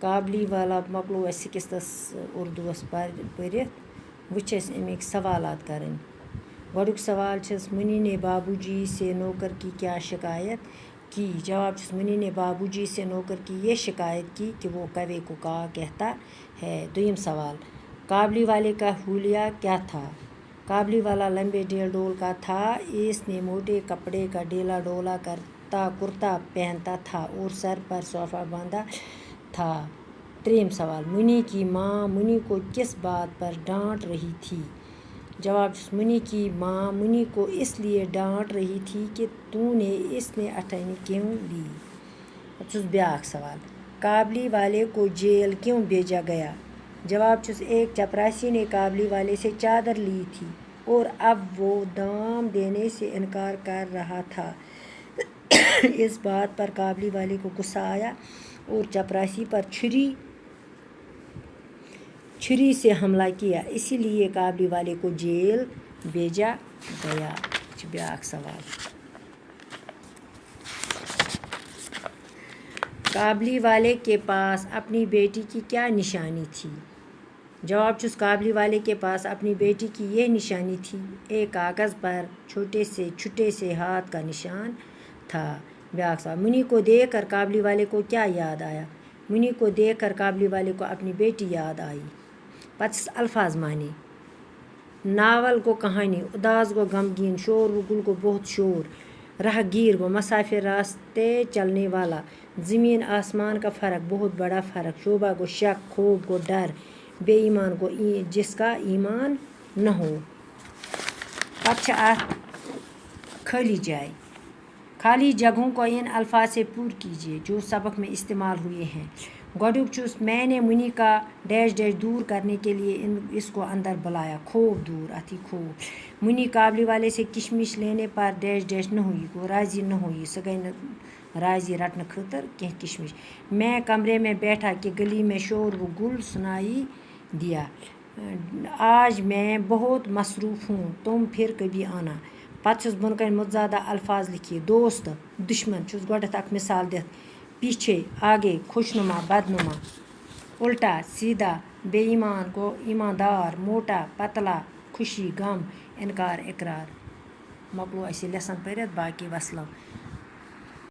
قابلی والا مۄکلو اَسہِ سِکِستھَس اُردوٗوَس پٔرِتھ وۄنۍ چھِ اَسہِ اَمِکۍ سوالات کَرٕنۍ. گۄڈٕنیُک سوال چھِس منی نے بابو جی سے نوکر کی کیا شکایت کی. جواب چھُس منی نے بابو جی سے نوکر کی یہ شکایت کی کہ وہ کوے کو کا کہتا ہے. دوٚیِم سوال قابلی والے کا حلیہ کیا تھا. قابلی والا لمبے ڈیل ڈول کا تھا. اس نے موٹے کپڑے کا ڈیلا ڈولا کرتا پہنتا تھا اور سر پر صوفہ باندھا تھا. ترٛیٚیِم سوال منی کی ماں منی کو کس بات پر ڈانٹ رہی تھی. جواب چھُس منی کی ماں منی کو اس لیے ڈانٹ رہی تھی کہ تو نے اس نے اٹھنی کیوں لی. اب چھُس بیٛاکھ سوال قابلی والے کو جیل کیوں بھیجا گیا. جواب چھُس ایک چپراسی نے قابلی والے سے چادر لی تھی اور اب وہ دام دینے سے انکار کر رہا تھا. اس بات پر قابلی والے کو غصہ آیا اور چپراسی پر چھری سے حملہ کیا. اسی لیے قابلی والے کو جیل بھیجا گیا. بیٛاکھ سوال قابلی والے کے پاس اپنی بیٹی کی کیا نشانی تھی. جواب چھُس قابلی والے کے پاس اپنی بیٹی کی یہ نشانی تھی ایک کاغذ پر چھوٹے سے ہاتھ کا نشان تھا. بیٛاکھ سوال منی کو دیکھ کر قابلی والے کو کیا یاد آیا. منی کو دیکھ کر قابلی والے کو اپنی بیٹی یاد آئی. پتہٕ چھِس الفاظ معنی. ناول گو کہانی اداس گو غمگین شور و گل گو بہت شور. راہ گیر گو مسافر راستے چلنے والا. زمین آسمان کا فرق بہت بڑا فرق. شعبہ گو شک خوف گو ڈر. بے ایمان گو جس کا ایمان نہ ہو. پتہٕ چھِ اَتھ خالی جائے. خالی جگہوں کو ان الفاظ سے پور کیجیے جو سبق میں استعمال ہوئے ہیں. گۄڈنیُک چھُس میں نے منی کا ڈیش ڈیش دور کرنے کے لیے اس کو اندر بلایا. خوف دور اتھی خوف. منی قابلی والے سے کشمش لینے پر ڈیش ڈیش نہ ہوئی گو راضی نہ ہوئی سۄ گٔے نہٕ راضی رٹنہٕ خٲطرٕ کینٛہہ کشمش. میں کمرے میں بیٹھا کہ گلی میں شور و گل سنائی دیا. آج میں بہت مصروف ہوں تم پھر کبھی آنا. پتہٕ چھُس بۄنہٕ کَنۍ متضادہ الفاظ لکھیے. دوست دشمن چھُس گۄڈنٮ۪تھ اکھ مثال دِتھ پیچھے آگے خوشنما بدنما. الٹا سیدھا بے ایمان گو ایماندار. موٹا پتلا خوشی غم انکار اقرار. مۄکلو اَسہِ یہِ لیسن پٔرِتھ باقی وسلام.